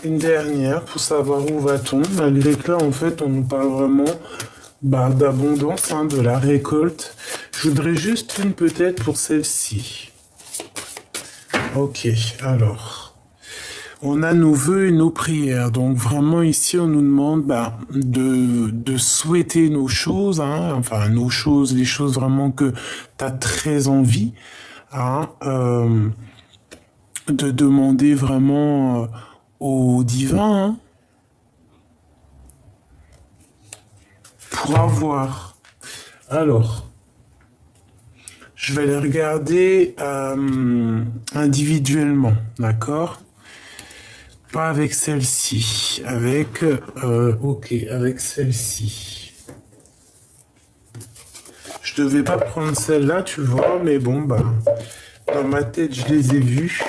une dernière pour savoir où va-t-on, malgré que là, en fait, on nous parle vraiment d'abondance, hein, de la récolte. Je voudrais juste une peut-être pour celle-ci. Ok, alors, on a nos vœux et nos prières. Donc vraiment ici, on nous demande de souhaiter nos choses, hein, enfin nos choses, les choses vraiment que tu as très envie, hein, de demander vraiment au divin, hein, pour avoir. Alors, je vais les regarder individuellement, d'accord? Pas avec celle-ci, avec, ok, avec celle-ci. Je devais pas prendre celle-là, tu vois, mais bon, dans ma tête, je les ai vues.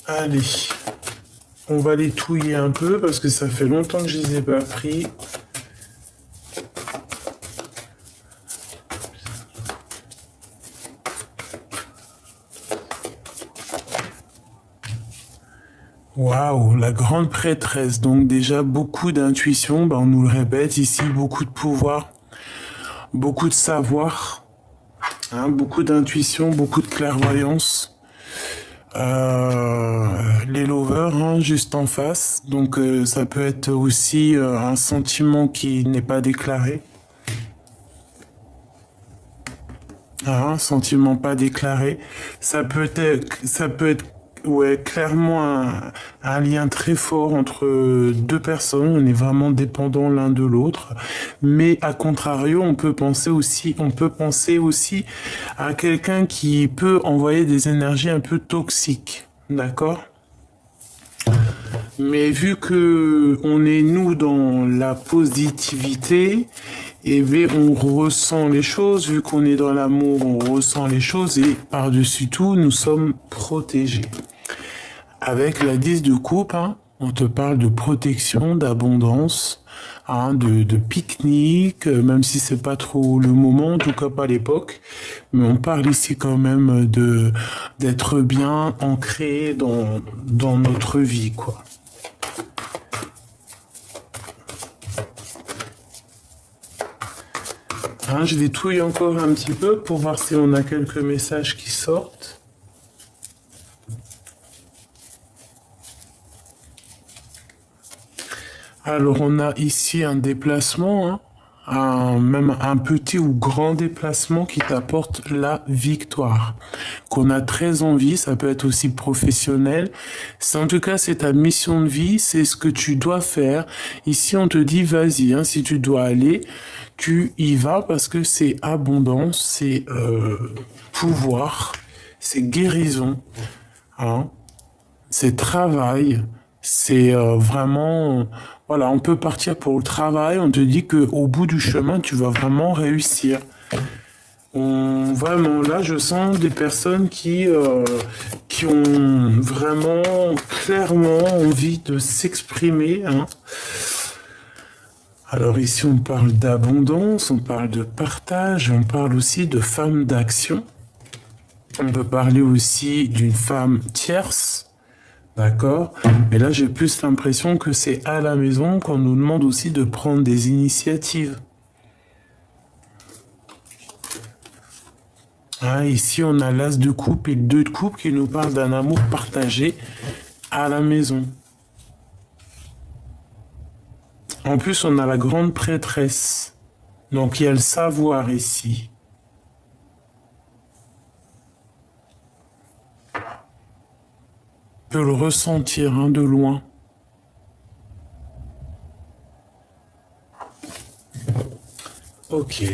Allez, on va les touiller un peu parce que ça fait longtemps que je les ai pas pris. Waouh, la grande prêtresse. Donc déjà beaucoup d'intuition, on nous le répète ici, beaucoup de pouvoir, beaucoup de savoir, hein, beaucoup d'intuition, beaucoup de clairvoyance. Les lovers, hein, juste en face. Donc ça peut être aussi un sentiment qui n'est pas déclaré. Un sentiment pas déclaré. Ça peut être ouais, clairement un lien très fort entre deux personnes. On est vraiment dépendants l'un de l'autre. Mais à contrario, on peut penser aussi à quelqu'un qui peut envoyer des énergies un peu toxiques. D'accord? Mais vu que on est nous dans la positivité, et bien on ressent les choses, vu qu'on est dans l'amour, on ressent les choses et par-dessus tout, nous sommes protégés. Avec la 10 de coupe, hein, on te parle de protection, d'abondance, hein, de pique-nique, même si c'est pas trop le moment, en tout cas pas l'époque. Mais on parle ici quand même d'être bien ancré dans notre vie, quoi. Hein, je vais touiller encore un petit peu pour voir si on a quelques messages qui sortent. Alors on a ici un déplacement, hein, même un petit ou grand déplacement qui t'apporte la victoire. Qu'on a très envie, ça peut être aussi professionnel. En tout cas, c'est ta mission de vie, c'est ce que tu dois faire. Ici, on te dit, vas-y, hein, si tu dois aller, tu y vas parce que c'est abondance, c'est pouvoir, c'est guérison, hein, c'est travail, c'est vraiment... Voilà, on peut partir pour le travail, on te dit qu'au bout du chemin, tu vas vraiment réussir. Vraiment, là, je sens des personnes qui ont vraiment clairement envie de s'exprimer, hein. Alors ici, on parle d'abondance, on parle de partage, on parle aussi de femme d'action. On peut parler aussi d'une femme tierce, d'accord? Mais là, j'ai plus l'impression que c'est à la maison qu'on nous demande aussi de prendre des initiatives. Ah, ici, on a l'as de coupe et le 2 de coupe qui nous parle d'un amour partagé à la maison. En plus, on a la grande prêtresse. Donc, il y a le savoir ici. On peut le ressentir, hein, de loin. Ok.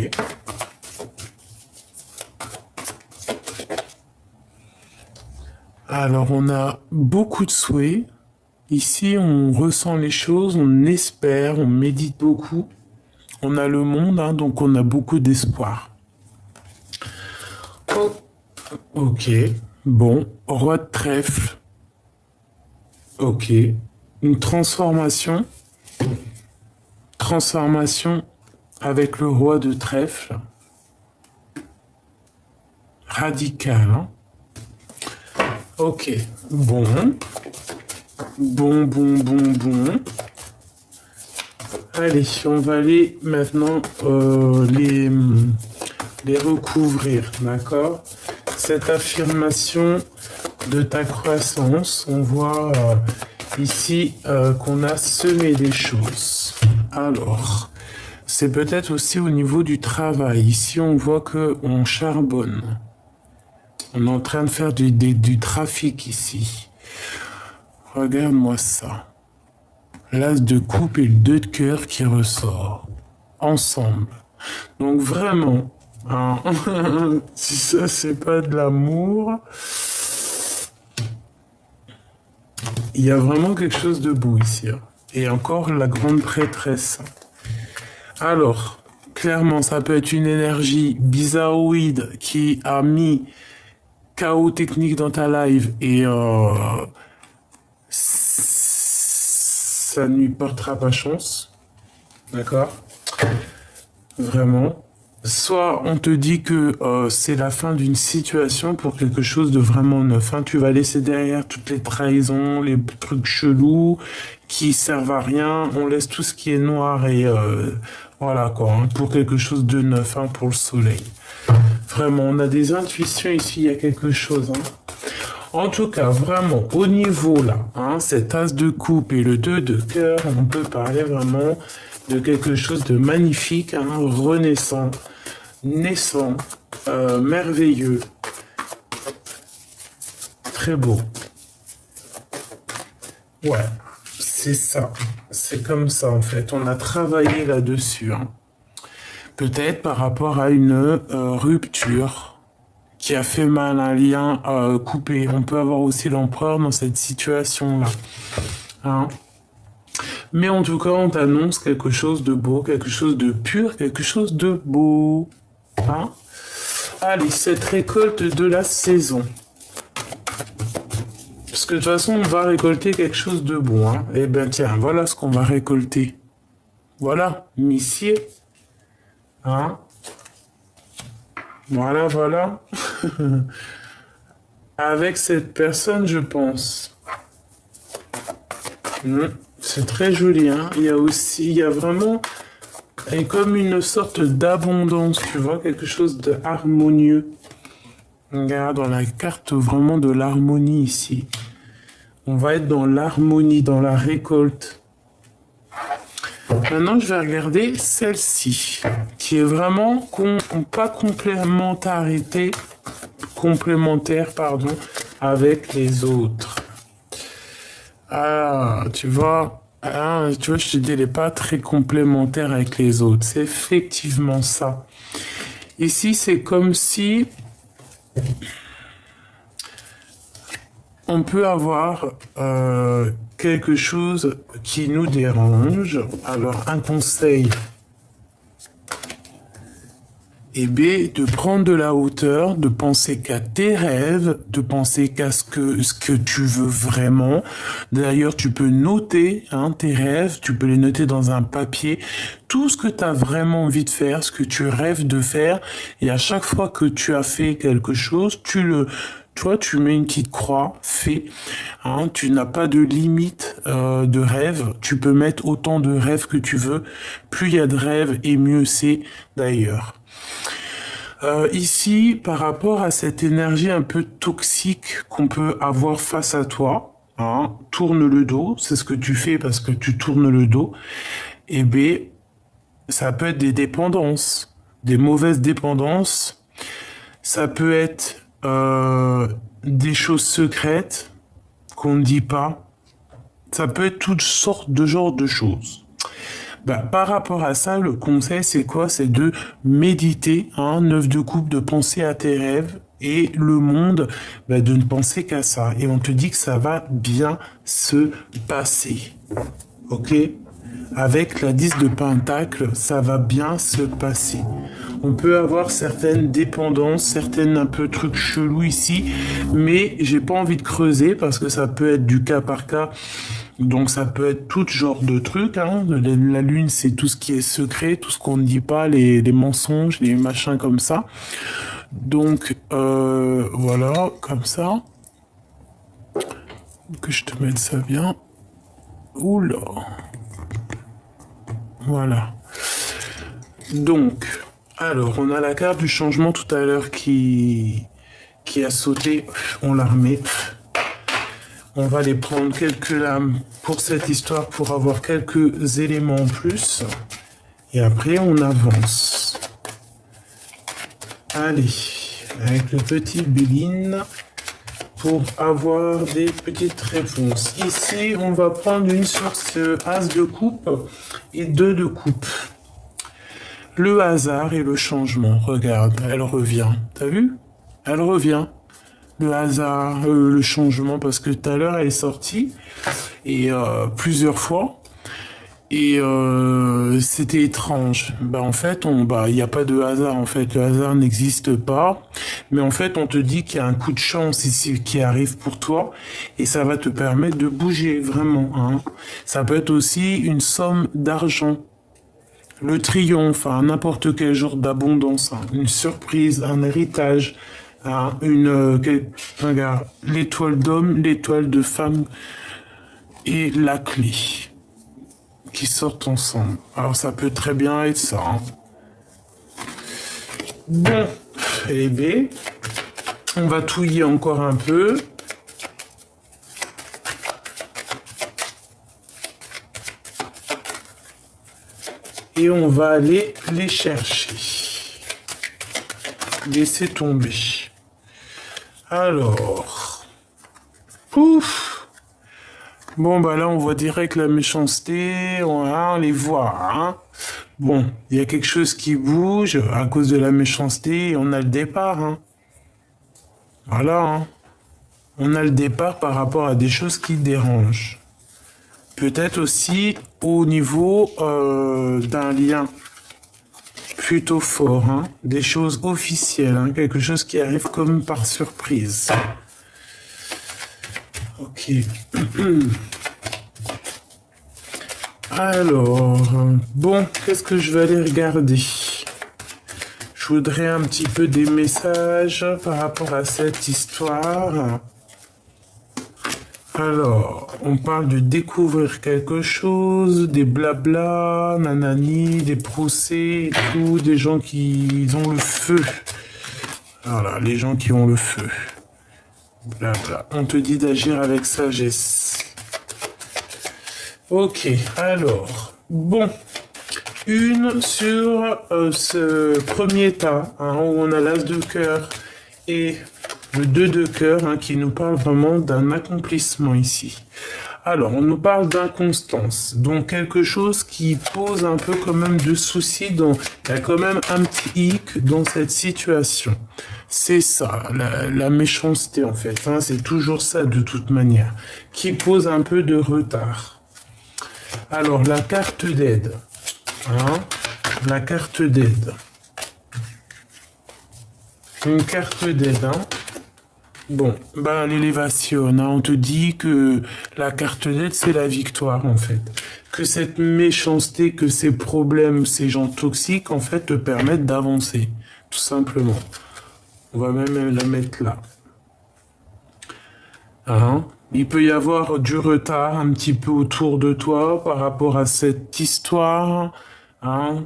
Alors, on a beaucoup de souhaits. Ici, on ressent les choses, on espère, on médite beaucoup. On a le monde, hein, donc on a beaucoup d'espoir. Oh. Ok. Bon, roi de trèfle. Ok. Une transformation. Transformation avec le roi de trèfle. Radical, hein. Ok, bon, bon. Allez, on va aller maintenant les recouvrir, d'accord? Cette affirmation de ta croissance, on voit ici qu'on a semé des choses. Alors, c'est peut-être aussi au niveau du travail. Ici, on voit que on charbonne. On est en train de faire du trafic ici. Regarde-moi ça. L'as de coupe et le 2 de cœur qui ressort. Ensemble. Donc vraiment, hein, si ça c'est pas de l'amour, il y a vraiment quelque chose de beau ici. Hein. Et encore la grande prêtresse. Alors, clairement, ça peut être une énergie bizarroïde qui a mis chaos technique dans ta live et ça ne lui portera pas chance. D'accord? Vraiment. Soit on te dit que c'est la fin d'une situation pour quelque chose de vraiment neuf. Hein. Tu vas laisser derrière toutes les trahisons, les trucs chelous qui servent à rien. On laisse tout ce qui est noir et voilà quoi, hein, pour quelque chose de neuf, hein, pour le soleil. Vraiment, on a des intuitions ici, il y a quelque chose. Hein. En tout cas, vraiment, au niveau là, hein, cet as de coupe et le 2 de cœur, on peut parler vraiment de quelque chose de magnifique, hein, renaissant, naissant, merveilleux, très beau. Ouais, c'est ça, c'est comme ça en fait, on a travaillé là-dessus. Hein. Peut-être par rapport à une rupture qui a fait mal, un lien coupé. On peut avoir aussi l'empereur dans cette situation-là. Hein. Mais en tout cas, on t'annonce quelque chose de beau, quelque chose de pur, quelque chose de beau. Hein. Allez, cette récolte de la saison. Parce que de toute façon, on va récolter quelque chose de bon. Hein. Eh bien tiens, voilà ce qu'on va récolter. Voilà, missier. Hein. Voilà. Avec cette personne, je pense. C'est très joli, hein. Il y a vraiment comme une sorte d'abondance, tu vois, quelque chose de harmonieux. Regarde, dans la carte vraiment de l'harmonie ici. On va être dans l'harmonie, dans la récolte. Maintenant, je vais regarder celle-ci, qui est vraiment pas complémentaire, avec les autres. Ah, tu vois, je te dis, elle n'est pas très complémentaire avec les autres. C'est effectivement ça. Ici, c'est comme si on peut avoir quelque chose qui nous dérange. Alors, un conseil. Et B, de prendre de la hauteur, de penser qu'à tes rêves, de penser qu'à ce que tu veux vraiment. D'ailleurs, tu peux noter tes rêves, tu peux les noter dans un papier, tout ce que tu as vraiment envie de faire, ce que tu rêves de faire. Et à chaque fois que tu as fait quelque chose, tu mets une petite croix, fait. Hein, tu n'as pas de limite de rêve. Tu peux mettre autant de rêves que tu veux. Plus il y a de rêves, et mieux c'est d'ailleurs. Ici, par rapport à cette énergie un peu toxique qu'on peut avoir face à toi, hein, tourne le dos, c'est ce que tu fais parce que tu tournes le dos, et B, ça peut être des dépendances, des mauvaises dépendances, ça peut être des choses secrètes qu'on ne dit pas, ça peut être toutes sortes de genres de choses. Par rapport à ça, le conseil, c'est quoi? C'est de méditer, 9 de coupe, de penser à tes rêves et le monde, de ne penser qu'à ça. Et on te dit que ça va bien se passer. Ok? Avec la 10 de Pentacle, ça va bien se passer. On peut avoir certaines dépendances, certaines un peu trucs chelous ici, mais j'ai pas envie de creuser parce que ça peut être du cas par cas. Donc ça peut être tout genre de trucs. Hein. La lune, c'est tout ce qui est secret, tout ce qu'on ne dit pas, les mensonges, les machins comme ça. Donc voilà, comme ça. Que je te mette ça bien. Oula. Voilà. Donc, alors, on a la carte du changement tout à l'heure qui a sauté. On la remet. On va les prendre quelques lames pour cette histoire pour avoir quelques éléments en plus. Et après, on avance. Allez, avec le petit Béline pour avoir des petites réponses. Ici, on va prendre une sur ce as de coupe et 2 de coupe. Le hasard et le changement. Regarde, elle revient. T'as vu? Elle revient. Le hasard, le changement, parce que tout à l'heure, elle est sortie et plusieurs fois. Et c'était étrange. En fait, il n'y a pas de hasard. En fait, le hasard n'existe pas. Mais en fait, on te dit qu'il y a un coup de chance ici qui arrive pour toi, et ça va te permettre de bouger vraiment. Hein. Ça peut être aussi une somme d'argent, le triomphe, hein, n'importe quel genre d'abondance, hein, une surprise, un héritage, hein, regarde, l'étoile d'homme, l'étoile de femme et la clé qui sortent ensemble. Alors ça peut très bien être ça. Hein. Bon, et B, on va touiller encore un peu. Et on va aller les chercher. Laissez tomber. Alors. Ouf. Bon, là, on voit direct la méchanceté. On les voit. Hein. Bon, il y a quelque chose qui bouge à cause de la méchanceté. Et on a le départ. Hein. Voilà. Hein. On a le départ par rapport à des choses qui dérangent. Peut-être aussi au niveau d'un lien plutôt fort, hein, des choses officielles, hein, quelque chose qui arrive comme par surprise. Ok. Alors, bon, qu'est-ce que je vais aller regarder? Je voudrais un petit peu des messages par rapport à cette histoire. Alors, on parle de découvrir quelque chose, des blabla, nanani, des procès et tout, des gens qui ont le feu. Voilà, les gens qui ont le feu. Blabla. On te dit d'agir avec sagesse. Ok, alors, bon. Une sur ce premier tas, hein, où on a l'as de cœur et le 2 de cœur, hein, qui nous parle vraiment d'un accomplissement ici. Alors, on nous parle d'inconstance, donc quelque chose qui pose un peu quand même de soucis, il y a quand même un petit hic dans cette situation. C'est ça, la méchanceté en fait, hein, c'est toujours ça de toute manière, qui pose un peu de retard. Alors, la carte d'aide, hein, la carte d'aide. Une carte d'aide, hein. Bon, l'élévation, hein, on te dit que la carte d'aide, c'est la victoire, en fait. Que cette méchanceté, que ces problèmes, ces gens toxiques, en fait, te permettent d'avancer, tout simplement. On va même la mettre là. Hein? Il peut y avoir du retard un petit peu autour de toi par rapport à cette histoire, hein?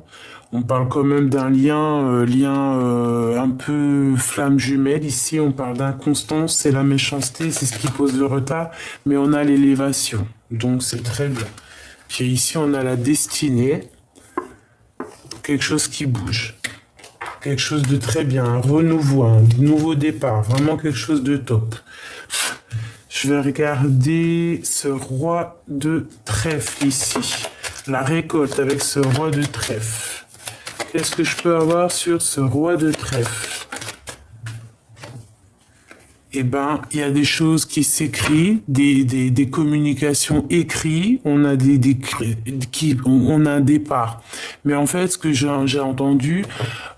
On parle quand même d'un lien, un peu flamme jumelle. Ici, on parle d'inconstance, c'est la méchanceté, c'est ce qui pose le retard, mais on a l'élévation, donc c'est très bien. Puis ici, on a la destinée, quelque chose qui bouge, quelque chose de très bien, un renouveau, un nouveau départ, vraiment quelque chose de top. Je vais regarder ce roi de trèfle ici, la récolte avec ce roi de trèfle. Qu'est-ce que je peux avoir sur ce roi de trèfle? Eh ben, il y a des choses qui s'écrivent, des communications écrites, on a on a un départ. Mais en fait, ce que j'ai entendu,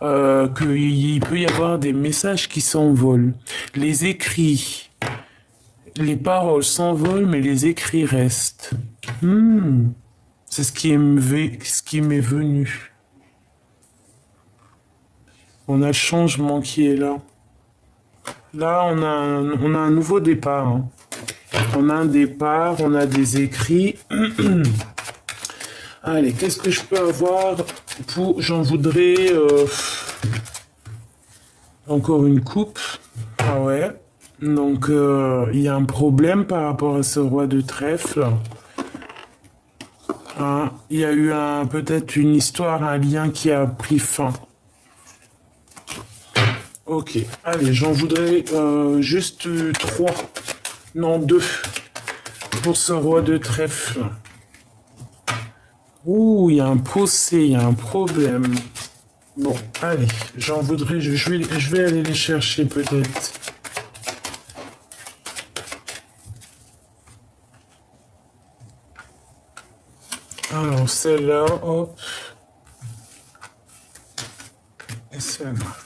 qu'il peut y avoir des messages qui s'envolent. Les écrits, les paroles s'envolent, mais les écrits restent. C'est ce qui m'est venu. On a le changement qui est là. Là, on a un nouveau départ. Hein. On a un départ, on a des écrits. Allez, qu'est-ce que je peux avoir pour... J'en voudrais... encore une coupe. Ah ouais. Donc, il y a un problème par rapport à ce roi de trèfle. Hein, il y a eu peut-être une histoire, un lien qui a pris fin. Ok. Allez, j'en voudrais juste 3. Non, 2. Pour ce roi de trèfle. Ouh, il y a un procès, il y a un problème. Bon, allez, j'en voudrais, je vais aller les chercher peut-être. Alors, celle-là, hop. Et celle-là.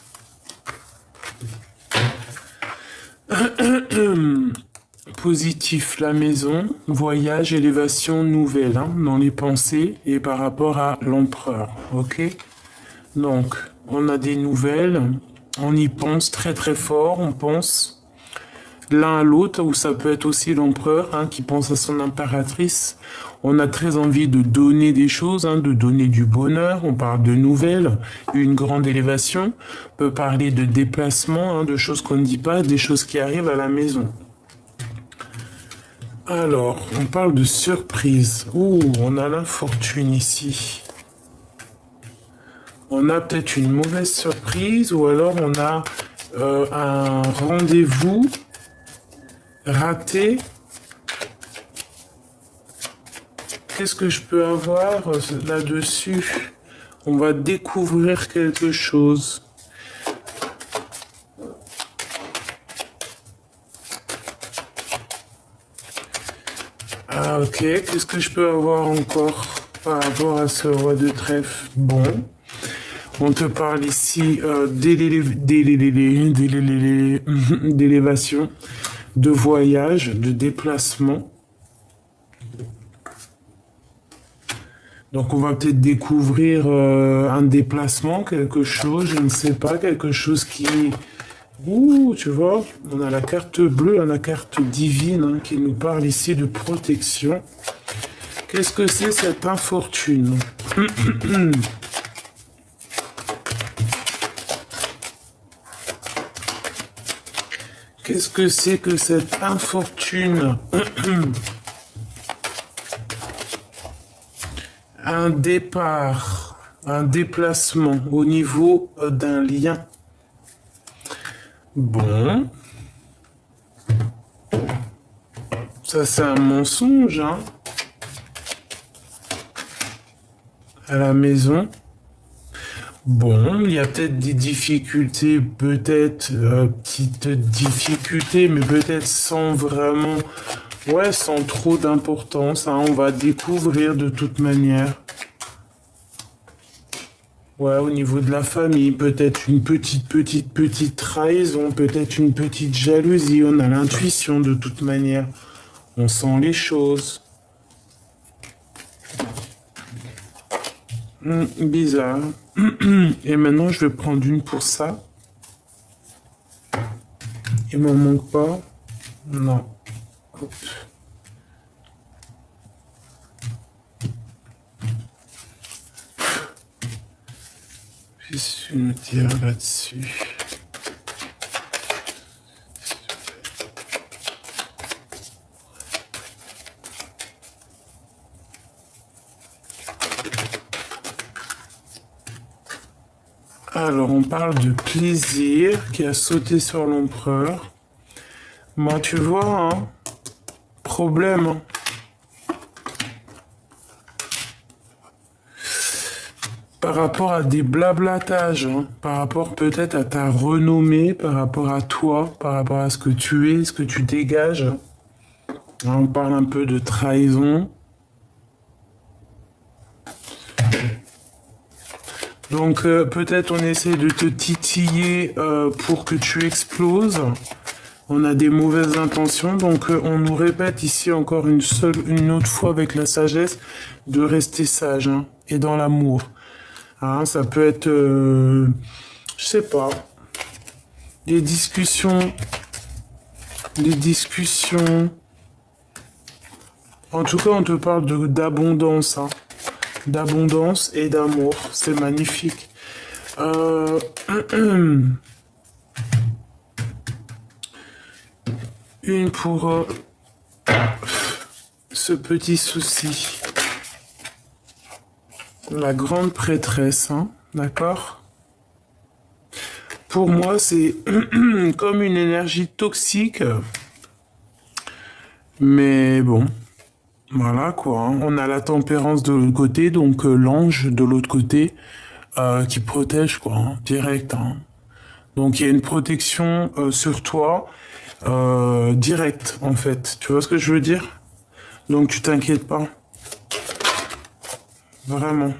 Positif, la maison, voyage, élévation, nouvelle, hein, dans les pensées et par rapport à l'empereur, ok? Donc, on a des nouvelles, on y pense très très fort, on pense l'un à l'autre, ou ça peut être aussi l'empereur hein, qui pense à son impératrice. On a très envie de donner des choses, hein, de donner du bonheur, on parle de nouvelles, une grande élévation, on peut parler de déplacement, hein, de choses qu'on ne dit pas, des choses qui arrivent à la maison. Alors, on parle de surprise. Ouh, on a l'infortune ici. On a peut-être une mauvaise surprise ou alors on a un rendez-vous raté. Qu'est-ce que je peux avoir là-dessus? On va découvrir quelque chose. Ah ok, qu'est-ce que je peux avoir encore par rapport à ce roi de trèfle? Bon, on te parle ici d'élévation, de voyage, de déplacement. Donc on va peut-être découvrir un déplacement, quelque chose, je ne sais pas, quelque chose qui... Ouh, tu vois, on a la carte bleue, la carte divine hein, qui nous parle ici de protection. Qu'est-ce que c'est cette infortune? Qu'est-ce que c'est que cette infortune? Un départ, un déplacement au niveau d'un lien. Bon. Ça, c'est un mensonge, hein. À la maison. Bon, il y a peut-être des difficultés, peut-être petites difficultés, mais peut-être sans vraiment, ouais, sans trop d'importance. Hein, on va découvrir de toute manière. Ouais, au niveau de la famille, peut-être une petite trahison, peut-être une petite jalousie. On a l'intuition de toute manière. On sent les choses. Bizarre. Et maintenant, je vais prendre une pour ça. Il m'en manque pas. Non. Hop. Qu'est-ce que nous dire là-dessus? Alors, on parle de plaisir qui a sauté sur l'empereur. Moi, tu vois, hein, problème. Hein. Par rapport à des blablatages, hein, par rapport peut-être à ta renommée, par rapport à toi, par rapport à ce que tu es, ce que tu dégages. Hein, on parle un peu de trahison. Donc peut-être on essaie de te titiller pour que tu exploses. On a des mauvaises intentions, donc on nous répète ici encore une autre fois avec la sagesse de rester sage hein, et dans l'amour. Hein, ça peut être, je sais pas, des discussions En tout cas, on te parle d'abondance, hein. D'abondance et d'amour. C'est magnifique. Une pour ce petit souci. La grande prêtresse, hein, d'accord? Pour moi, c'est comme une énergie toxique. Mais bon, voilà quoi, hein. On a la tempérance de l'autre côté, donc l'ange de l'autre côté qui protège quoi, hein, direct. Hein. Donc il y a une protection sur toi directe en fait. Tu vois ce que je veux dire? Donc tu t'inquiètes pas. Vraiment.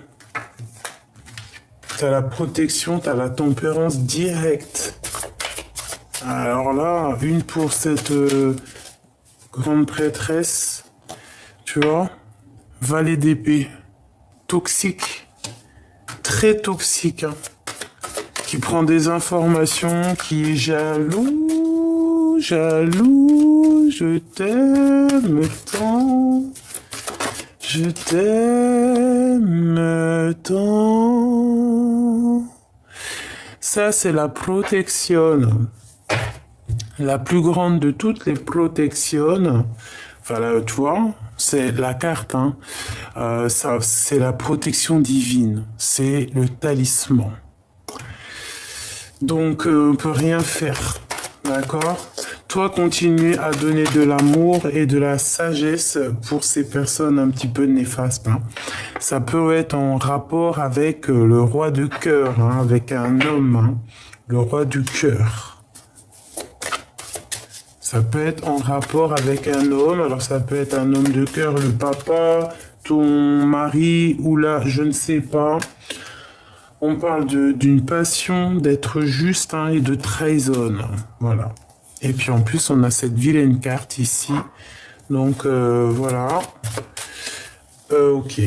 T'as la protection, t'as la tempérance directe. Alors là, une pour cette grande prêtresse, tu vois, valet d'épée, toxique, très toxique, hein, qui prend des informations, qui est jaloux, jaloux, je t'aime tant, je t'aime tant. Ça, c'est la protection. La plus grande de toutes les protections, enfin là, tu vois, c'est la carte, hein. Ça, c'est la protection divine, c'est le talisman. Donc, on peut rien faire, d'accord? Toi, continue à donner de l'amour et de la sagesse pour ces personnes un petit peu néfastes, hein. Ça peut être en rapport avec le roi de cœur, hein, avec un homme, hein, le roi du cœur. Ça peut être en rapport avec un homme, alors ça peut être un homme de cœur, le papa, ton mari, ou là, je ne sais pas. On parle d'une passion, d'être juste, hein, et de trahison, voilà. Et puis en plus, on a cette vilaine carte ici, donc voilà. Ok.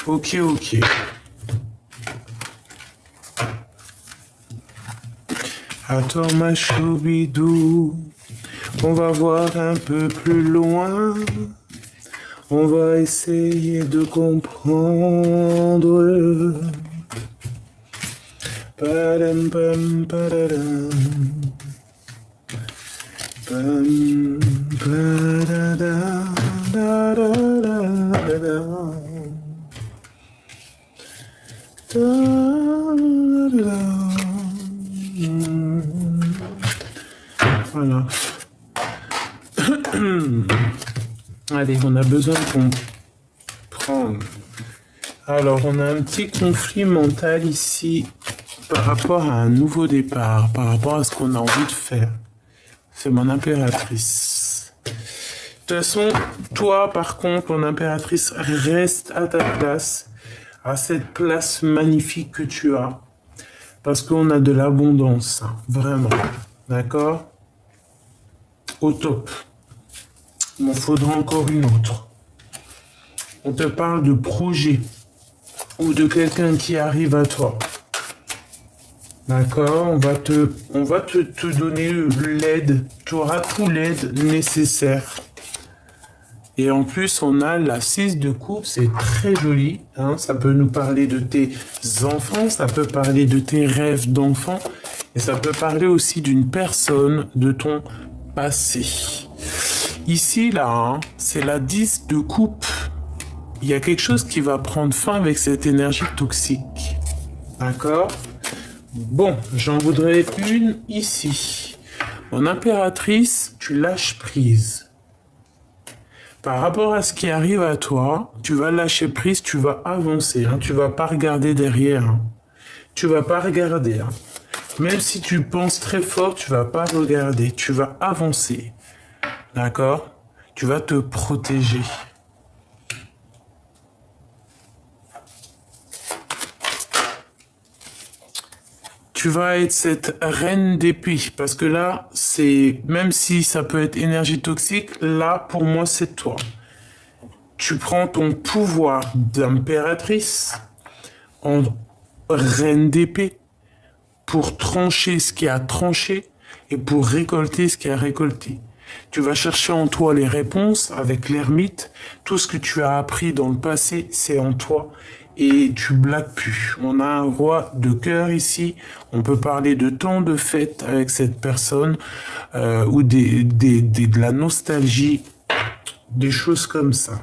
Ok, ok. Attends ma choubidou, on va voir un peu plus loin. On va essayer de comprendre. Padam, pam, padadam. Pam, padadam, dadadadadam. Dadadadam. Voilà. Allez, on a besoin de comprendre. Alors, on a un petit conflit mental ici par rapport à un nouveau départ, par rapport à ce qu'on a envie de faire. C'est mon impératrice. De toute façon, toi, par contre, mon impératrice, reste à ta place, à cette place magnifique que tu as, parce qu'on a de l'abondance, hein, vraiment. D'accord? Au top. Il m'en faudra encore une autre. On te parle de projet ou de quelqu'un qui arrive à toi. D'accord? On va te donner l'aide. Tu auras tout l'aide nécessaire. Et en plus, on a la 6 de coupe. C'est très joli, hein? Ça peut nous parler de tes enfants. Ça peut parler de tes rêves d'enfants. Et ça peut parler aussi d'une personne de ton passé. Ici, là, hein, c'est la 10 de coupe. Il y a quelque chose qui va prendre fin avec cette énergie toxique. D'accord? Bon, j'en voudrais une ici. Mon impératrice, tu lâches prise. Par rapport à ce qui arrive à toi, tu vas lâcher prise, tu vas avancer. Hein, tu vas pas regarder derrière. Hein. Tu vas pas regarder. Hein. Même si tu penses très fort, tu vas pas regarder. Tu vas avancer. D'accord? Tu vas te protéger. Tu vas être cette reine d'épée. Parce que là, c'est, même si ça peut être énergie toxique, là, pour moi, c'est toi. Tu prends ton pouvoir d'impératrice en reine d'épée pour trancher ce qui a tranché, et pour récolter ce qu'il y a récolté. Tu vas chercher en toi les réponses avec l'ermite. Tout ce que tu as appris dans le passé, c'est en toi. Et tu blagues plus. On a un roi de cœur ici. On peut parler de temps de fête avec cette personne ou de la nostalgie, des choses comme ça.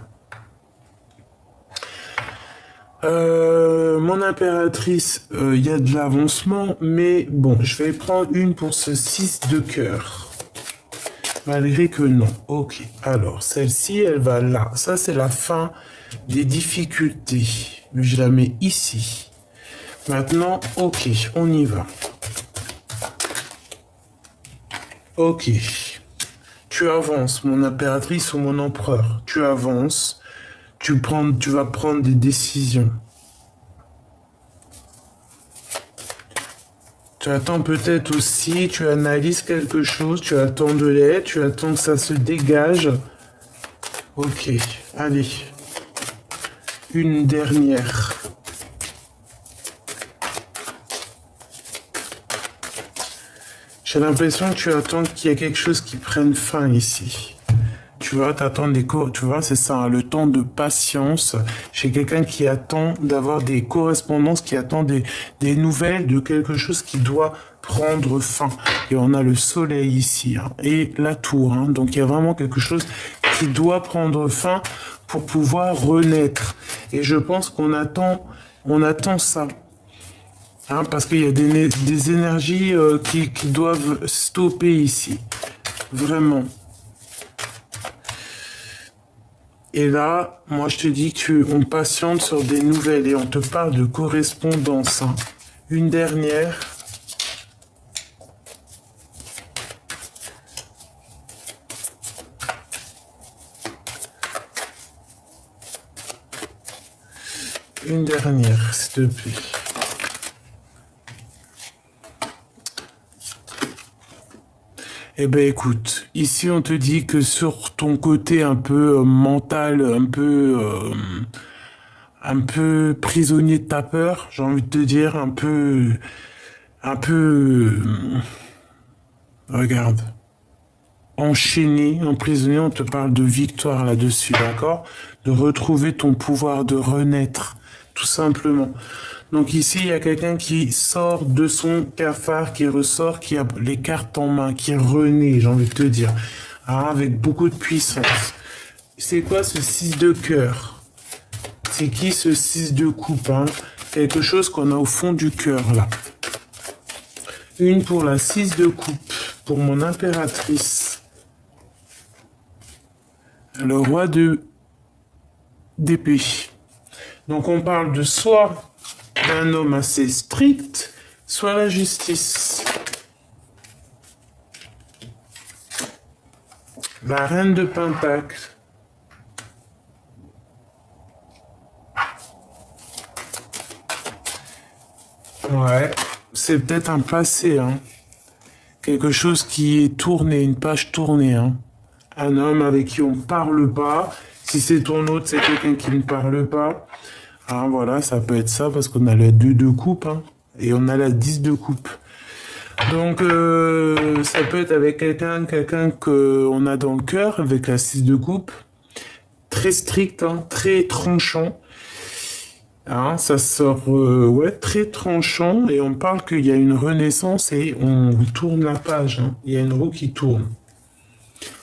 Mon impératrice, il y a de l'avancement, mais bon, je vais prendre une pour ce 6 de cœur. Malgré que non. Ok, alors celle-ci, elle va là. Ça, c'est la fin des difficultés. Je la mets ici. Maintenant, ok, on y va. Ok. Tu avances, mon impératrice ou mon empereur. Tu avances. Tu vas prendre des décisions. Tu attends peut-être aussi, tu analyses quelque chose, tu attends de l'aide, tu attends que ça se dégage. Ok, allez. Une dernière. J'ai l'impression que tu attends qu'il y ait quelque chose qui prenne fin ici. Tu vois, t'attends tu vois, c'est ça, hein, le temps de patience chez quelqu'un qui attend d'avoir des correspondances, qui attend des nouvelles de quelque chose qui doit prendre fin. Et on a le soleil ici, hein, et la tour, hein, donc il y a vraiment quelque chose qui doit prendre fin pour pouvoir renaître. Et je pense qu'on attend ça. Hein, parce qu'il y a des énergies qui doivent stopper ici. Vraiment. Et là, moi je te dis qu'on patiente sur des nouvelles et on te parle de correspondance. Hein. Une dernière. Une dernière, s'il te plaît. Eh ben écoute, ici on te dit que sur ton côté un peu mental, un peu prisonnier de ta peur, j'ai envie de te dire, regarde, enchaîné, emprisonné, on te parle de victoire là-dessus, d'accord? De retrouver ton pouvoir, de renaître, tout simplement. Donc ici, il y a quelqu'un qui sort de son cafard, qui ressort, qui a les cartes en main, qui renaît, j'ai envie de te dire, hein, avec beaucoup de puissance. C'est quoi ce 6 de cœur? C'est qui ce 6 de coupe, hein? Quelque chose qu'on a au fond du cœur, là. Une pour la 6 de coupe, pour mon impératrice. Le roi d'épée. Donc on parle de soit d'un homme assez strict, soit la justice. La reine de Pentacle. Ouais, c'est peut-être un passé, hein. Quelque chose qui est tourné, une page tournée, hein. Un homme avec qui on parle pas. Si c'est ton autre, c'est quelqu'un qui ne parle pas. Ah, voilà, ça peut être ça, parce qu'on a la 2 de coupe, hein, et on a la 10 de coupe. Donc, ça peut être avec quelqu'un qu'on a dans le cœur, avec la 6 de coupe. Très strict, hein, très tranchant. Hein, ça sort, ouais, très tranchant, et on parle qu'il y a une renaissance, et on tourne la page, hein. Il y a une roue qui tourne.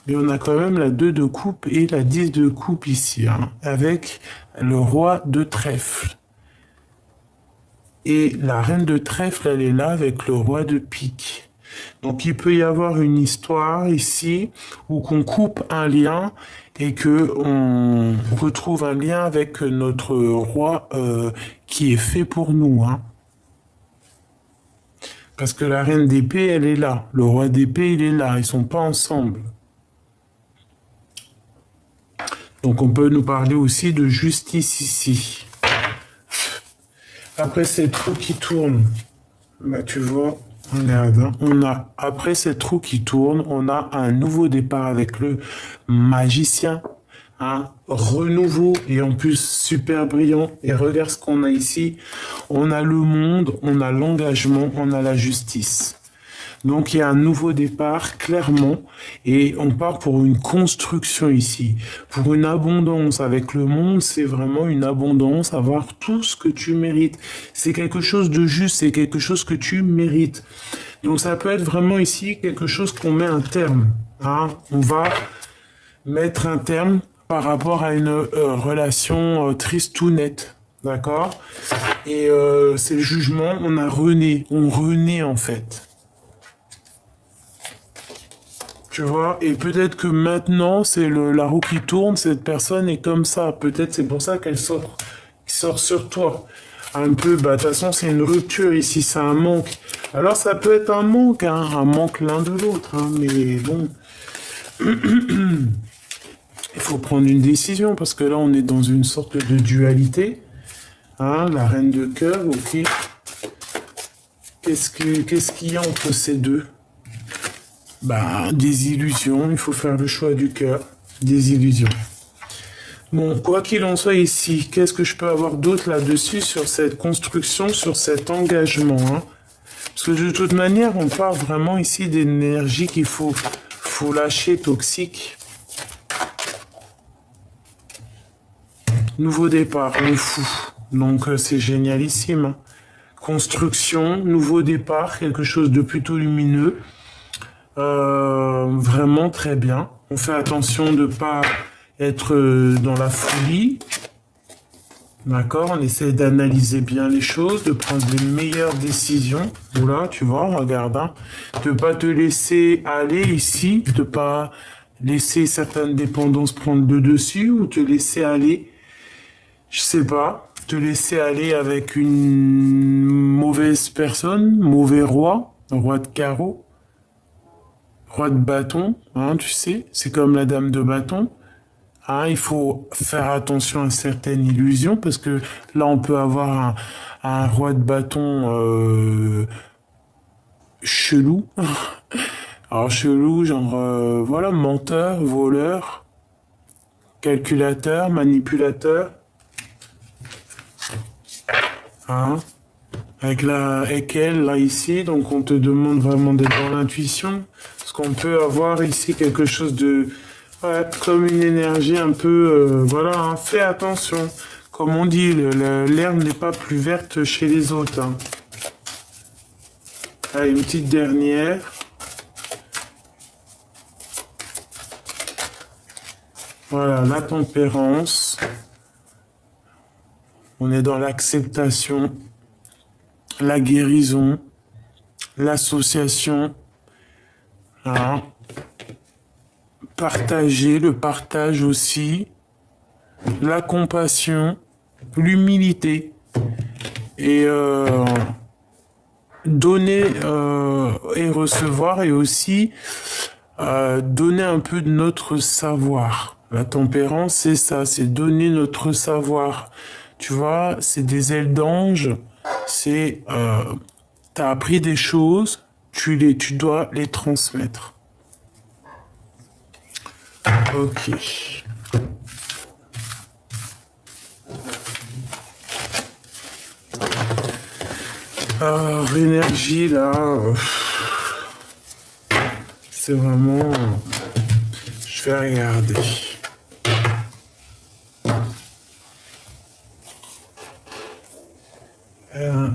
Mais on a quand même la 2 de coupe et la 10 de coupe ici, hein, avec le roi de trèfle. Et la reine de trèfle, elle est là avec le roi de pique. Donc il peut y avoir une histoire ici où qu'on coupe un lien et que on retrouve un lien avec notre roi qui est fait pour nous, hein. Parce que la reine d'épée, elle est là. Le roi d'épée, il est là. Ils sont pas ensemble. Donc on peut nous parler aussi de justice ici. Après cette roue qui tourne, bah tu vois, regarde, hein, après cette roue qui tourne, on a un nouveau départ avec le magicien, un renouveau, et en plus super brillant. Et regarde ce qu'on a ici, on a le monde, on a l'engagement, on a la justice. Donc il y a un nouveau départ, clairement, et on part pour une construction ici, pour une abondance. Avec le monde, c'est vraiment une abondance, avoir tout ce que tu mérites. C'est quelque chose de juste, c'est quelque chose que tu mérites. Donc ça peut être vraiment ici quelque chose qu'on met un terme. Hein. On va mettre un terme par rapport à une relation triste ou nette. D'accord? Et c'est le jugement, on renaît en fait. Tu vois, et peut-être que maintenant, c'est la roue qui tourne, cette personne est comme ça. Peut-être c'est pour ça qu'elle sort sur toi. Un peu, bah, de toute façon, c'est une rupture ici, c'est un manque. Alors, ça peut être un manque l'un de l'autre, hein, mais bon. Il faut prendre une décision, parce que là, on est dans une sorte de dualité. Hein, la reine de cœur, ok. Qu'est-ce qu'il y a entre ces deux? Bah, des illusions, il faut faire le choix du cœur. Des illusions. Bon, quoi qu'il en soit ici, qu'est-ce que je peux avoir d'autre là-dessus sur cette construction, sur cet engagement, hein? Parce que de toute manière, on parle vraiment ici d'énergie qu'il faut lâcher, toxique. Nouveau départ, on fout. Donc c'est génialissime. Hein. Construction, nouveau départ, quelque chose de plutôt lumineux. Vraiment très bien. On fait attention de ne pas être dans la folie. D'accord? On essaie d'analyser bien les choses, de prendre les meilleures décisions. Voilà, tu vois, regarde. Hein. De ne pas te laisser aller ici, de ne pas laisser certaines dépendances prendre le dessus ou te laisser aller, je sais pas, te laisser aller avec une mauvaise personne, mauvais roi de carreau. Roi de bâton, hein, tu sais, c'est comme la dame de bâton. Hein, il faut faire attention à certaines illusions parce que là, on peut avoir un roi de bâton chelou. Alors chelou, genre, voilà, menteur, voleur, calculateur, manipulateur. Hein, avec elle, là, ici, donc on te demande vraiment d'être dans l'intuition. Parce qu'on peut avoir ici quelque chose de... Ouais, comme une énergie un peu... voilà, hein, fais attention. Comme on dit, l'herbe n'est pas plus verte chez les autres. Hein. Allez, une petite dernière. Voilà, la tempérance. On est dans l'acceptation, la guérison, l'association. Hein. Partager, le partage aussi, la compassion, l'humilité et donner et recevoir et aussi donner un peu de notre savoir. La tempérance, c'est ça, c'est donner notre savoir. Tu vois, c'est des ailes d'ange, c'est t'as appris des choses, tu dois les transmettre. Ok. Alors, l'énergie, là, c'est vraiment... Je vais regarder.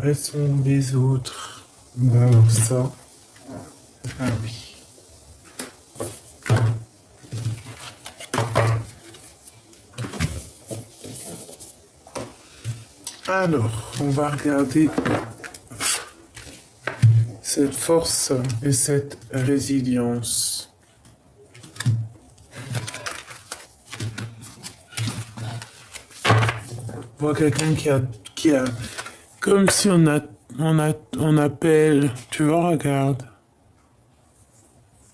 Elles sont les autres. Ben alors ça. Ah oui. Alors, on va regarder cette force et cette résilience. On voit quelqu'un qui a, comme si on appelle, tu vois, regarde.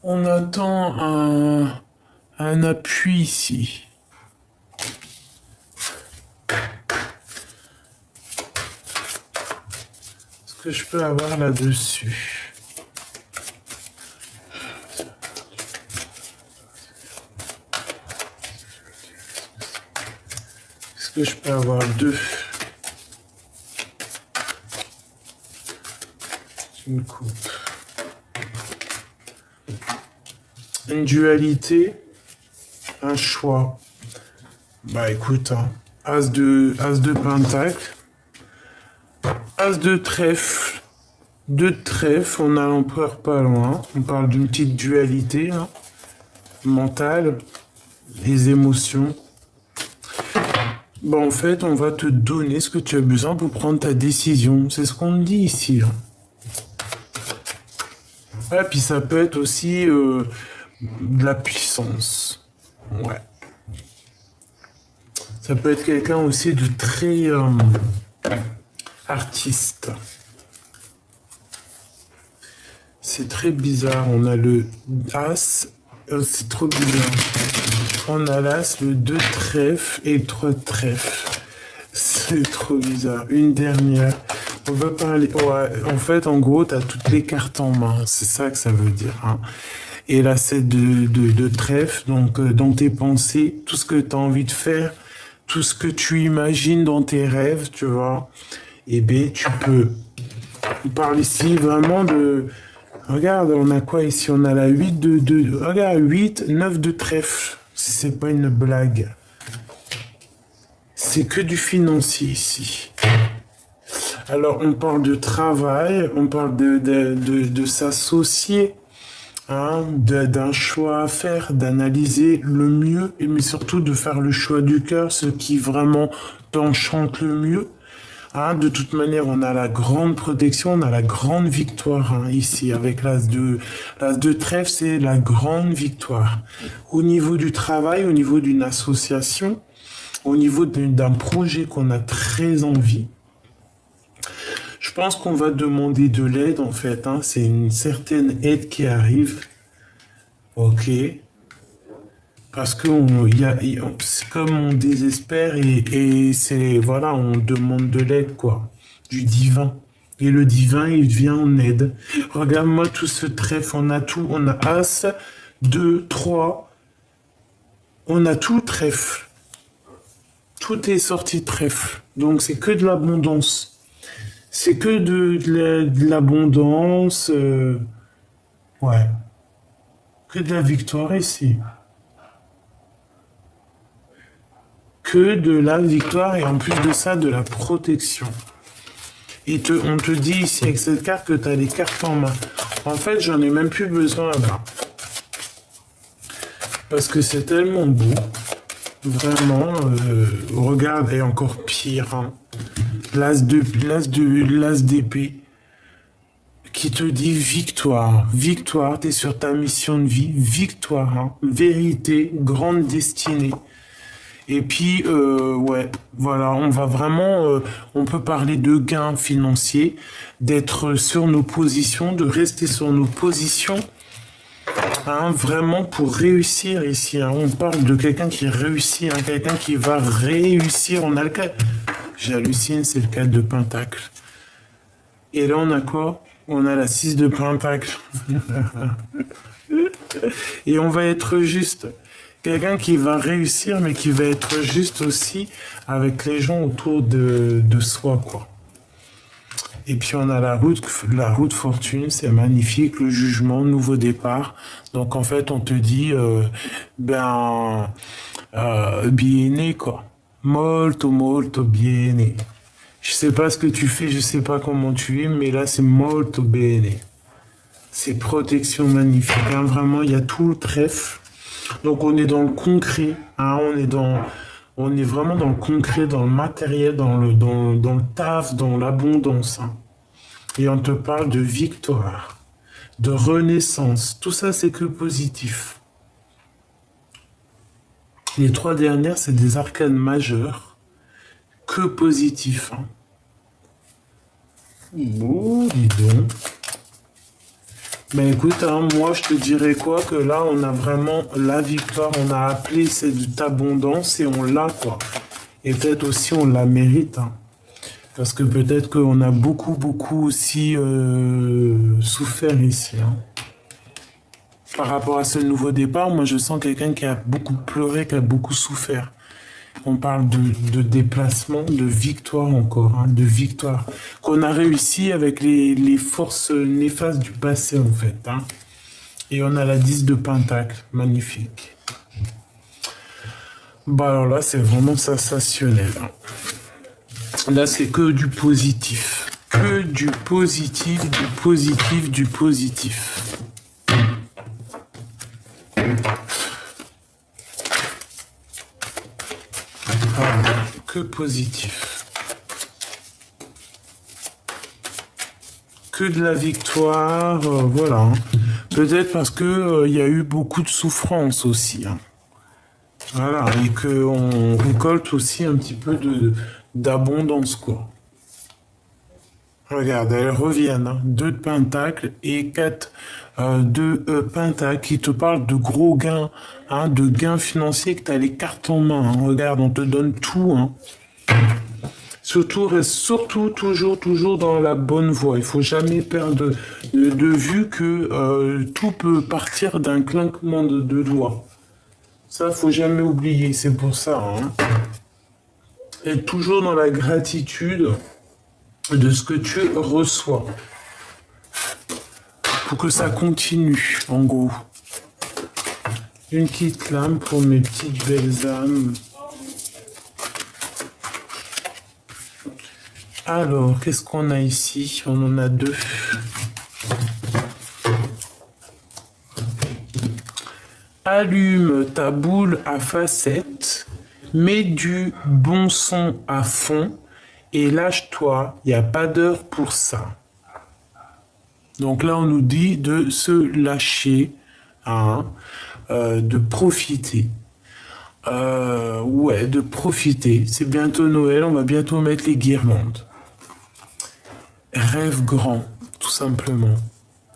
On attend un appui ici. Que je peux avoir là-dessus. Est-ce que je peux avoir deux? Une coupe. une dualité, un choix. Bah écoute, hein, As de pentacle, As de trèfle, deux de trèfle, on a l'empereur pas loin. On parle d'une petite dualité hein, mentale, les émotions. Bon, en fait, on va te donner ce que tu as besoin pour prendre ta décision. C'est ce qu'on dit ici. Hein. Et puis ça peut être aussi de la puissance. Ouais. Ça peut être quelqu'un aussi de très artiste. C'est très bizarre. On a le As. C'est trop bizarre. On a l'As, le 2 trèfle et le 3 trèfle. C'est trop bizarre. Une dernière. On va parler. Ouais, en fait, en gros, tu as toutes les cartes en main. C'est ça que ça veut dire. Hein. Et là, c'est de trèfle. Donc, dans tes pensées, tout ce que tu as envie de faire, tout ce que tu imagines dans tes rêves, tu vois, eh bien, tu peux. On parle ici vraiment de. Regarde, on a quoi ici? On a la 8 regarde, 8, 9 de trèfle. Si c'est pas une blague. C'est que du financier ici. Alors, on parle de travail, on parle de s'associer, hein, d'un choix à faire, d'analyser le mieux, mais surtout de faire le choix du cœur, ce qui vraiment t'enchante le mieux. Hein, de toute manière, on a la grande protection, on a la grande victoire hein, ici, avec l'As de trèfle, c'est la grande victoire. Au niveau du travail, au niveau d'une association, au niveau d'un projet qu'on a très envie, je pense qu'on va demander de l'aide en fait. Hein. C'est une certaine aide qui arrive. Ok. Parce que c'est comme on désespère et c'est voilà, on demande de l'aide quoi, du divin. Et le divin, il vient en aide. Regarde-moi tout ce trèfle, on a tout, on a As, 2, 3, on a tout trèfle. Tout est sorti trèfle. Donc c'est que de l'abondance. C'est que de l'abondance. Ouais. Que de la victoire ici. Que de la victoire et en plus de ça, de la protection. Et on te dit ici avec cette carte que tu as les cartes en main. En fait, j'en ai même plus besoin là-bas. Parce que c'est tellement beau. Vraiment, regarde, et encore pire. Hein. L'As d'épée qui te dit victoire. Victoire, tu es sur ta mission de vie. Victoire, hein. Vérité, grande destinée. Et puis, ouais, voilà, on va vraiment, on peut parler de gains financiers, d'être sur nos positions, de rester sur nos positions, hein, vraiment pour réussir ici. Hein. On parle de quelqu'un qui réussit, hein, quelqu'un qui va réussir. On a le cas, j'hallucine, c'est le cas de Pentacle. Et là, on a quoi? On a la 6 de Pentacle. Et on va être juste. Quelqu'un qui va réussir, mais qui va être juste aussi avec les gens autour de soi, quoi. Et puis on a la route fortune, c'est magnifique, le jugement, nouveau départ. Donc en fait, on te dit, bene, quoi. Molto, molto bene. Je sais pas ce que tu fais, je sais pas comment tu es, mais là c'est molto bene. C'est protection magnifique, hein. Vraiment, il y a tout le trèfle. Donc on est dans le concret, hein, on est vraiment dans le concret, dans le matériel, dans le taf, dans l'abondance. Hein. Et on te parle de victoire, de renaissance. Tout ça, c'est que positif. Les 3 dernières, c'est des arcanes majeures, que positif. Hein. Oh, dis donc. Mais écoute, hein, moi je te dirais quoi que là on a vraiment la victoire, on a appelé cette abondance et on l'a quoi. Et peut-être aussi on la mérite. Hein. Parce que peut-être qu'on a beaucoup aussi souffert ici. Hein. Par rapport à ce nouveau départ, moi je sens quelqu'un qui a beaucoup pleuré, qui a beaucoup souffert. On parle de déplacement, de victoire encore, hein, de victoire. Qu'on a réussi avec les forces néfastes du passé, en fait. Hein. Et on a la 10 de Pentacle. Magnifique. Bah alors là, c'est vraiment sensationnel. Là, c'est que du positif. Que du positif, du positif, du positif. Ah, que positif. Que de la victoire, voilà. Hein. Peut-être parce que y a eu beaucoup de souffrance aussi. Hein. Voilà, et qu'on récolte aussi un petit peu d'abondance, quoi. Regarde, elles reviennent. Hein. 2 de Pentacle et 4 de Pentacle qui te parlent de gros gains, hein, de gains financiers, que tu as les cartes en main. Hein. Regarde, on te donne tout. Hein. Surtout, reste surtout toujours dans la bonne voie. Il faut jamais perdre de vue que tout peut partir d'un clinquement de doigts. Ça, faut jamais oublier. C'est pour ça. Hein. Être toujours dans la gratitude de ce que tu reçois. Pour que ça continue, en gros. Une petite lame pour mes petites belles âmes. Alors, qu'est-ce qu'on a ici? On en a 2. Allume ta boule à facettes, mets du bon son à fond et lâche-toi, il n'y a pas d'heure pour ça. Donc là, on nous dit de se lâcher, hein, de profiter. Ouais, de profiter. C'est bientôt Noël, on va bientôt mettre les guirlandes. Rêve grand, tout simplement.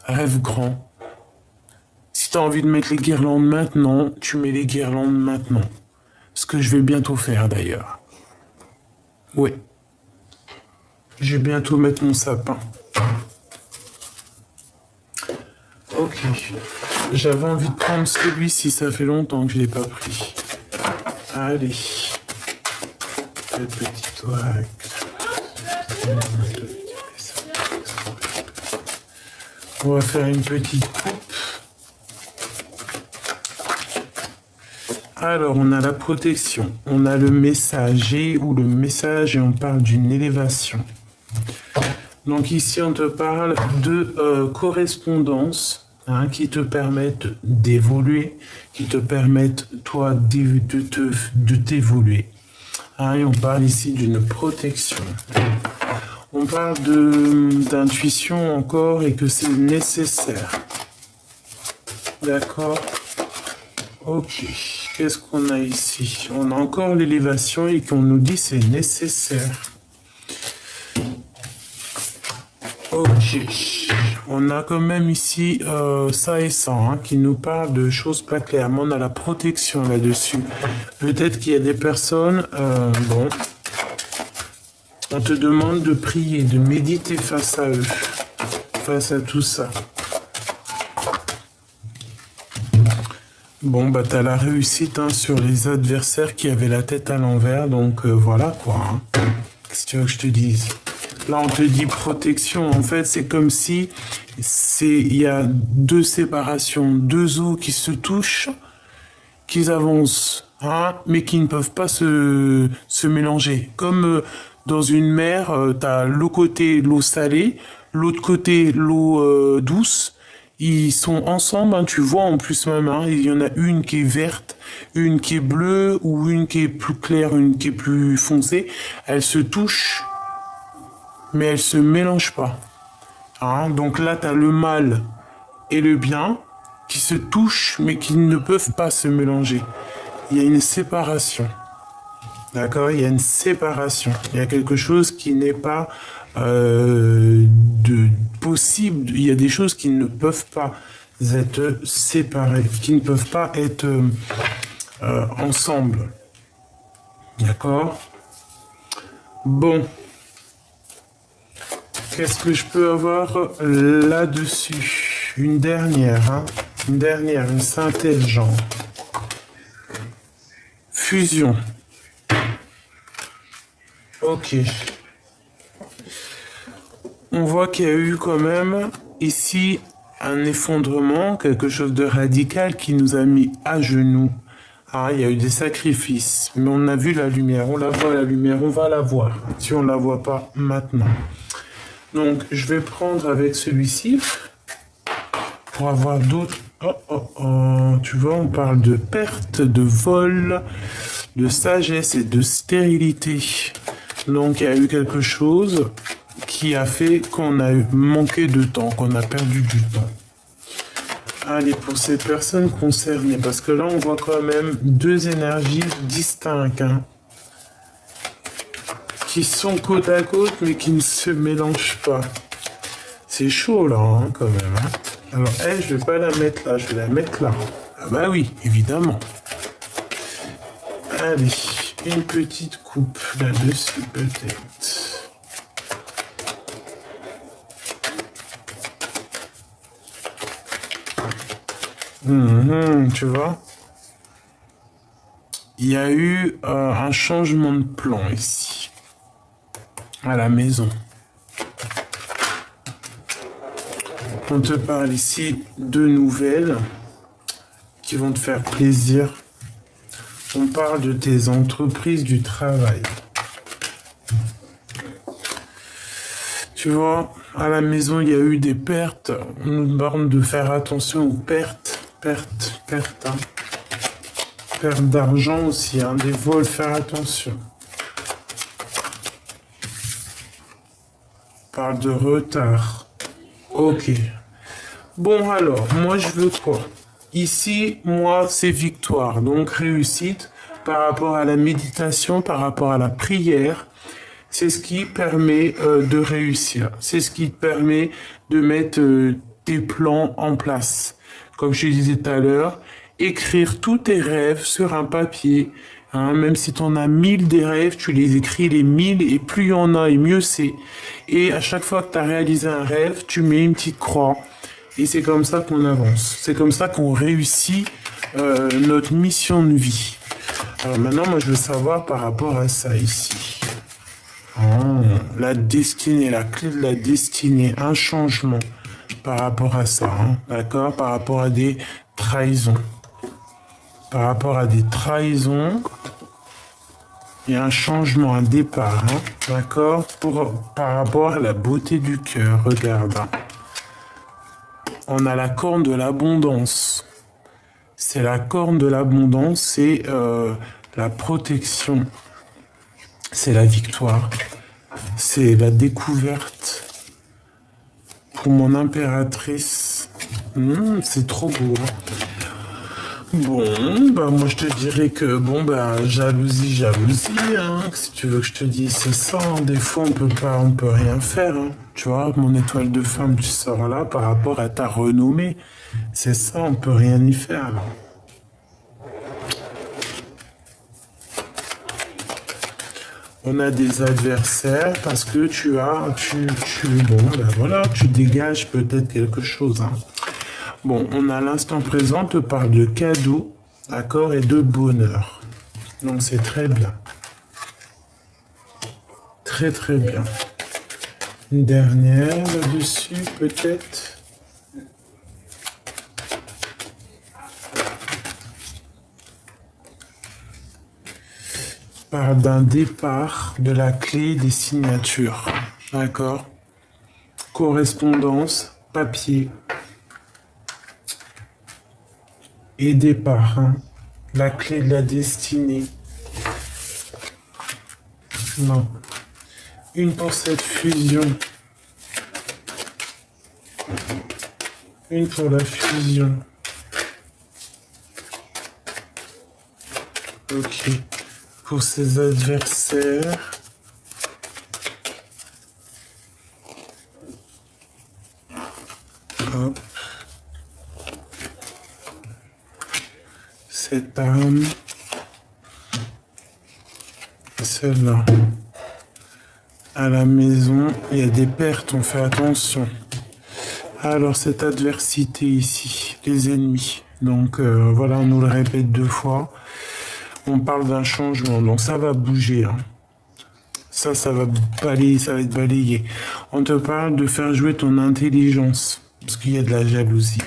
Rêve grand. Si tu as envie de mettre les guirlandes maintenant, tu mets les guirlandes maintenant. Ce que je vais bientôt faire d'ailleurs. Oui. Je vais bientôt mettre mon sapin. Ok. J'avais envie de prendre celui-ci, ça fait longtemps que je ne l'ai pas pris. Allez. Le petit oiseau. On va faire une petite coupe. Alors, on a la protection, on a le messager ou le message et on parle d'une élévation. Donc ici, on te parle de correspondance hein, qui te permettent d'évoluer, qui te permettent, toi, de t'évoluer. Hein, et on parle ici d'une protection. On parle d'intuition encore et que c'est nécessaire. D'accord ? Ok. Qu'est-ce qu'on a ici? On a encore l'élévation et qu'on nous dit c'est nécessaire. Ok. On a quand même ici ça et ça hein, qui nous parle de choses pas claires. Mais on a la protection là-dessus. Peut-être qu'il y a des personnes... bon. On te demande de prier, de méditer face à eux. Face à tout ça. Bon, bah t'as la réussite hein, sur les adversaires qui avaient la tête à l'envers, donc voilà quoi. Hein. Qu'est-ce que tu veux que je te dise? Là, on te dit protection. En fait, c'est comme si il y a 2 séparations, 2 eaux qui se touchent, qui avancent, hein, mais qui ne peuvent pas se mélanger. Comme dans une mer, t'as l'eau côté l'eau salée, l'autre côté l'eau douce. Ils sont ensemble, hein, tu vois en plus même, hein, il y en a une qui est verte, une qui est bleue ou une qui est plus claire, une qui est plus foncée. Elles se touchent, mais elles se mélangent pas. Hein, donc là, tu as le mal et le bien qui se touchent, mais qui ne peuvent pas se mélanger. Il y a une séparation. D'accord? Il y a une séparation. Il y a quelque chose qui n'est pas possible. Il y a des choses qui ne peuvent pas être séparées, qui ne peuvent pas être ensemble. D'accord? Bon. Qu'est-ce que je peux avoir là-dessus? Une dernière, hein? Une synthèse genre. Fusion. Ok. On voit qu'il y a eu quand même ici un effondrement, quelque chose de radical qui nous a mis à genoux. Ah, il y a eu des sacrifices, mais on a vu la lumière, on la voit la lumière, on va la voir, si on ne la voit pas maintenant. Donc, je vais prendre avec celui-ci pour avoir d'autres... Tu vois, on parle de perte, de vol, de sagesse et de stérilité. Donc, il y a eu quelque chose qui a fait qu'on a manqué de temps, qu'on a perdu du temps. Allez, pour ces personnes concernées, parce que là, on voit quand même deux énergies distinctes, hein, qui sont côte à côte, mais qui ne se mélangent pas. C'est chaud, là, hein, quand même. Hein. Alors, elle, je vais pas la mettre là, je vais la mettre là. Ah bah oui, évidemment. Allez, une petite coupe là-dessus, peut-être. Tu vois, il y a eu un changement de plan ici, à la maison. On te parle ici de nouvelles qui vont te faire plaisir. On parle de tes entreprises, du travail. Tu vois, à la maison, il y a eu des pertes. On nous demande de faire attention aux pertes. Perte, hein. Perte d'argent aussi, hein. Des vols, faire attention. On parle de retard. Ok. Bon alors, moi je veux quoi? Ici, moi, c'est victoire, donc réussite par rapport à la méditation, par rapport à la prière. C'est ce qui permet de réussir. C'est ce qui te permet de mettre tes plans en place. Comme je te disais tout à l'heure, écrire tous tes rêves sur un papier. Hein, même si tu en as 1000 des rêves, tu les écris les 1000 et plus il y en a et mieux c'est. Et à chaque fois que tu as réalisé un rêve, tu mets une petite croix. Et c'est comme ça qu'on avance. C'est comme ça qu'on réussit notre mission de vie. Alors maintenant, moi je veux savoir par rapport à ça ici. Oh, la destinée, la clé de la destinée, un changement par rapport à ça, hein, d'accord? Par rapport à des trahisons. Par rapport à des trahisons, il y a un changement, un départ, hein, d'accord? Par rapport à la beauté du cœur, regarde. Hein. On a la corne de l'abondance. C'est la corne de l'abondance, c'est la protection. C'est la victoire. C'est la découverte. Pour mon impératrice. C'est trop beau. Bon, bah moi je te dirais que, bon, bah jalousie, hein. Si tu veux que je te dise, c'est ça. Hein. Des fois, on peut rien faire. Hein. Tu vois, mon étoile de femme, tu sors là par rapport à ta renommée. C'est ça, on peut rien y faire. Là. On a des adversaires parce que tu dégages peut-être quelque chose. Hein. Bon, on a l'instant présent, te parle de cadeaux, d'accord, et de bonheur. Donc c'est très bien. Très très bien. Une dernière là-dessus, peut-être. Parle d'un départ de la clé des signatures. D'accord? Correspondance, papier. Et départ. Hein. La clé de la destinée. Non. Une pour cette fusion. Une pour la fusion. Ok. Pour ses adversaires. Hop. Cette arme. Celle-là. À la maison, il y a des pertes, on fait attention. Alors, cette adversité ici, les ennemis. Donc, voilà, on nous le répète 2 fois. On parle d'un changement, donc ça va bouger. Hein. Ça va balayer, ça va être balayé. On te parle de faire jouer ton intelligence. parce qu'il y a de la jalousie.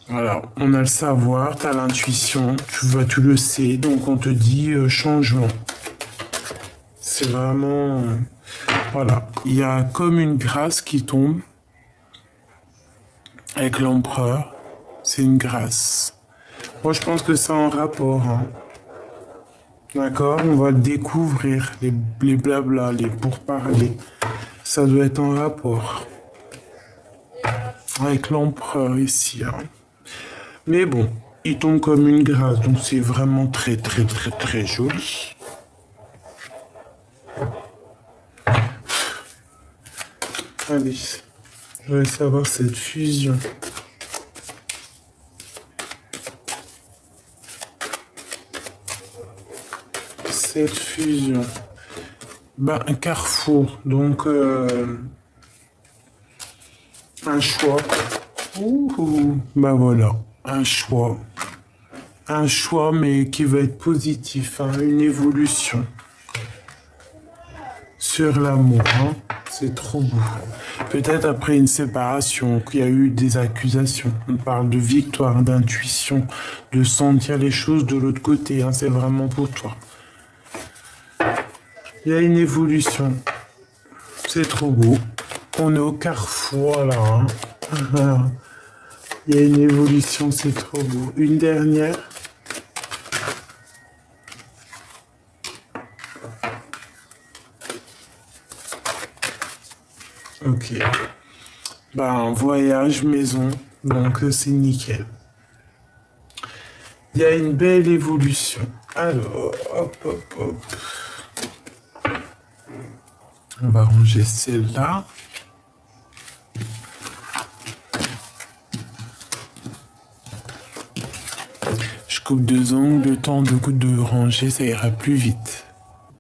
Voilà, on a le savoir, tu as l'intuition, tu le sais, donc on te dit changement. C'est vraiment... voilà, il y a comme une grâce qui tombe avec l'empereur. C'est une grâce. Moi, je pense que c'est en rapport. Hein. D'accord? On va le découvrir, les blabla, les pourparlers. Ça doit être en rapport avec l'empereur ici. Hein. Mais bon, il tombe comme une grâce, donc c'est vraiment très, très, très, très joli. Allez, je vais savoir cette fusion. Cette fusion. Ben, un carrefour, donc un choix. Ouh, ben voilà, un choix. Un choix, mais qui va être positif, hein, une évolution. Sur l'amour, hein. C'est trop beau. Peut-être après une séparation, qu'il y a eu des accusations. On parle de victoire, d'intuition, de sentir les choses de l'autre côté. Hein. C'est vraiment pour toi. Il y a une évolution. C'est trop beau. On est au carrefour là. Hein. Il y a une évolution, c'est trop beau. Une dernière. Ok. Ben, voyage, maison, donc c'est nickel. Il y a une belle évolution. Alors, hop, hop, hop. On va ranger celle-là. Je coupe deux angles, le temps de ranger, ça ira plus vite.